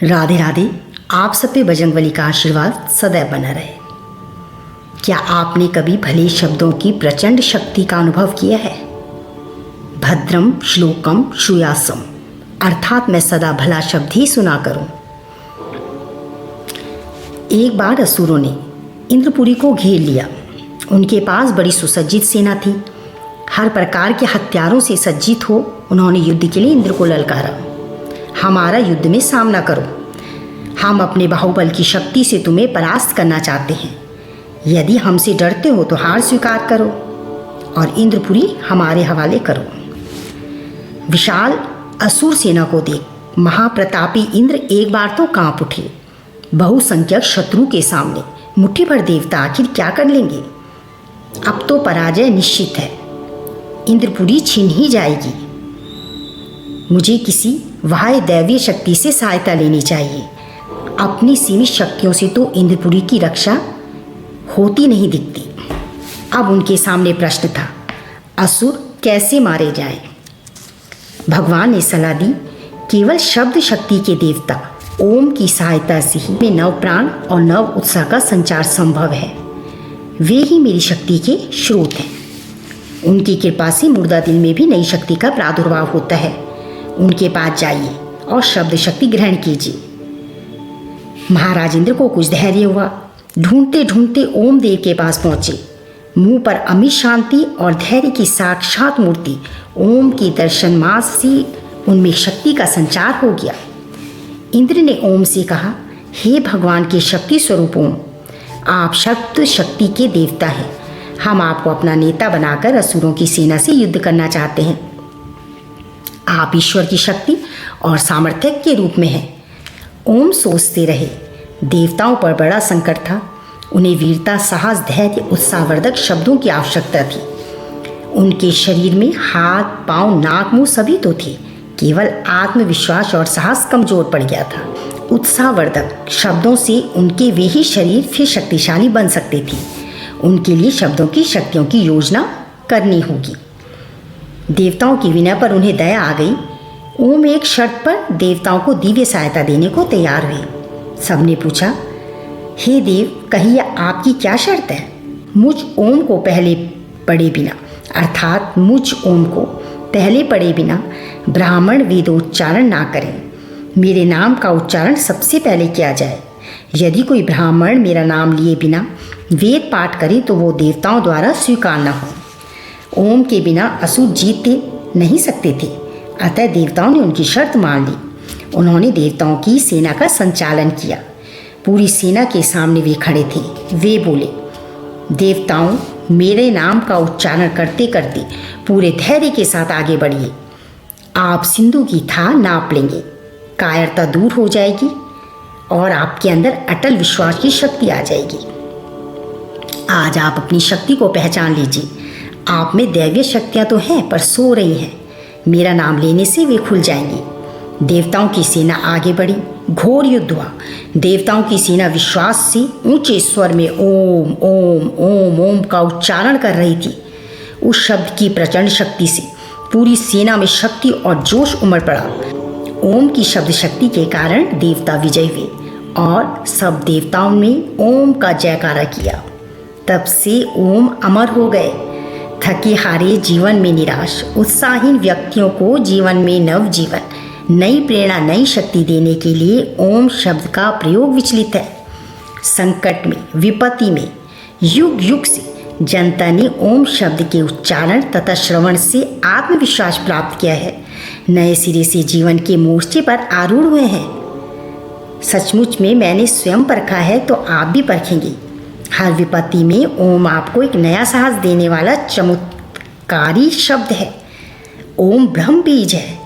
राधे राधे। आप सब पे बजरंगबली का आशीर्वाद सदैव बना रहे। क्या आपने कभी भले शब्दों की प्रचंड शक्ति का अनुभव किया है? भद्रम श्लोकम श्रूयासम, अर्थात मैं सदा भला शब्द ही सुना करूं। एक बार असुरों ने इंद्रपुरी को घेर लिया। उनके पास बड़ी सुसज्जित सेना थी। हर प्रकार के हथियारों से सज्जित हो उन्होंने युद्ध के लिए इंद्र को ललकारा। हमारा युद्ध में सामना करो, हम अपने बाहुबल की शक्ति से तुम्हें परास्त करना चाहते हैं। यदि हमसे डरते हो तो हार स्वीकार करो और इंद्रपुरी हमारे हवाले करो। विशाल असुर सेना को देख महाप्रतापी इंद्र एक बार तो कांप उठे। बहुसंख्यक शत्रु के सामने मुट्ठी भर देवता आखिर क्या कर लेंगे? अब तो पराजय निश्चित है, इंद्रपुरी छीन ही जाएगी। मुझे किसी बाह्य दैवीय शक्ति से सहायता लेनी चाहिए। अपनी सीमित शक्तियों से तो इंद्रपुरी की रक्षा होती नहीं दिखती। अब उनके सामने प्रश्न था, असुर कैसे मारे जाएं? भगवान ने सलाह दी, केवल शब्द शक्ति के देवता ओम की सहायता से ही में नव प्राण और नव उत्साह का संचार संभव है। वे ही मेरी शक्ति के स्रोत हैं। उनकी कृपा से मुर्दा दिल में भी नई शक्ति का प्रादुर्भाव होता है। उनके पास जाइए और शब्द शक्ति ग्रहण कीजिए। महाराज इंद्र को कुछ धैर्य हुआ। ढूंढते ढूंढते ओम देव के पास पहुंचे। मुंह पर अमित शांति और धैर्य की साक्षात मूर्ति ओम की दर्शन मास से उनमें शक्ति का संचार हो गया। इंद्र ने ओम से कहा, हे भगवान के शक्ति स्वरूप ओम, आप शब्द शक्ति के देवता हैं। हम आपको अपना नेता बनाकर असुरों की सेना से युद्ध करना चाहते हैं। आप ईश्वर की शक्ति और सामर्थ्य के रूप में हैं। ओम सोचते रहे। देवताओं पर बड़ा संकट था। उन्हें वीरता, साहस, धैर्य, उत्साहवर्धक शब्दों की आवश्यकता थी। उनके शरीर में हाथ, पांव, नाक, मुंह सभी तो थे, केवल आत्मविश्वास और साहस कमजोर पड़ गया था। उत्साहवर्धक शब्दों से उनके वे ही शरीर फिर शक्तिशाली बन सकते थे। उनके लिए शब्दों की शक्तियों की योजना करनी होगी। देवताओं की विनय पर उन्हें दया आ गई। ओम एक शर्त पर देवताओं को दिव्य सहायता देने को तैयार हुए। सबने पूछा, हे देव, कहिए आपकी क्या शर्त है? मुझ ओम को पहले पढ़े बिना, अर्थात मुझ ओम को पहले पढ़े बिना ब्राह्मण वेदोच्चारण ना करें। मेरे नाम का उच्चारण सबसे पहले किया जाए। यदि कोई ब्राह्मण मेरा नाम लिए बिना वेद पाठ करे तो वो देवताओं द्वारा स्वीकार न हो। ओम के बिना असुर जीतते नहीं सकते थे, अतः देवताओं ने उनकी शर्त मान ली। उन्होंने देवताओं की सेना का संचालन किया। पूरी सेना के सामने वे खड़े थे। वे बोले, देवताओं, मेरे नाम का उच्चारण करते करते पूरे धैर्य के साथ आगे बढ़िए। आप सिंधु की था नाप लेंगे, कायरता दूर हो जाएगी और आपके अंदर अटल विश्वास की शक्ति आ जाएगी। आज आप अपनी शक्ति को पहचान लीजिए। आप में दैवीय शक्तियाँ तो हैं पर सो रही हैं। मेरा नाम लेने से वे खुल जाएंगी। देवताओं की सेना आगे बढ़ी। घोर युद्ध हुआ। देवताओं की सेना विश्वास से ऊंचे स्वर में ओम ओम ओम ओम का उच्चारण कर रही थी। उस शब्द की प्रचंड शक्ति से पूरी सेना में शक्ति और जोश उमड़ पड़ा। ओम की शब्द शक्ति के कारण देवता विजय हुए और सब देवताओं ने ओम का जयकारा किया। तब से ओम अमर हो गए। थके हारे जीवन में निराश, उत्साहहीन व्यक्तियों को जीवन में नव जीवन, नई प्रेरणा, नई शक्ति देने के लिए ओम शब्द का प्रयोग विचलित है। संकट में, विपत्ति में युग युग से जनता ने ओम शब्द के उच्चारण तथा श्रवण से आत्मविश्वास प्राप्त किया है। नए सिरे से जीवन के मोर्चे पर आरूढ़ हुए हैं। सचमुच में मैंने स्वयं परखा है तो आप भी परखेंगे। हर विपत्ति में ओम आपको एक नया साहस देने वाला चमत्कारी शब्द है। ओम ब्रह्म बीज है,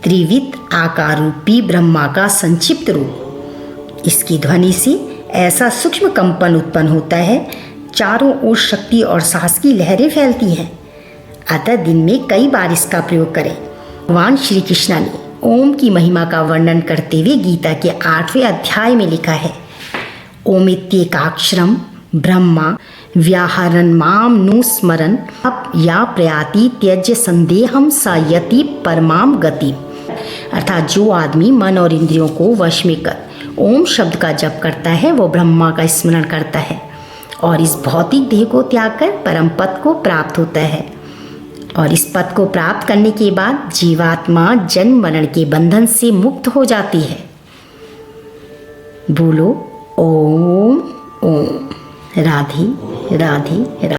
त्रिविध आकार रूपी ब्रह्मा का संक्षिप्त रूप। इसकी ध्वनि से ऐसा सूक्ष्म कंपन उत्पन्न होता है, चारों ओर शक्ति और साहस की लहरें फैलती हैं। अतः दिन में कई बार इसका प्रयोग करें। भगवान श्री कृष्ण ने ओम की महिमा का वर्णन करते हुए गीता के 8वें अध्याय में लिखा है, ओमित्येकाक्षरम ब्रह्मा व्याहरन् माम नु स्मरन् या प्रयाति त्यज्य संदेहम स यति परमाम गति। अर्थात जो आदमी मन और इंद्रियों को वश में कर ओम शब्द का जप करता है वो ब्रह्मा का स्मरण करता है और इस भौतिक देह को त्याग कर परम पद को प्राप्त होता है। और इस पद को प्राप्त करने के बाद जीवात्मा जन्म मरण के बंधन से मुक्त हो जाती है। बोलो ओम ओम। राधे राधे राधे।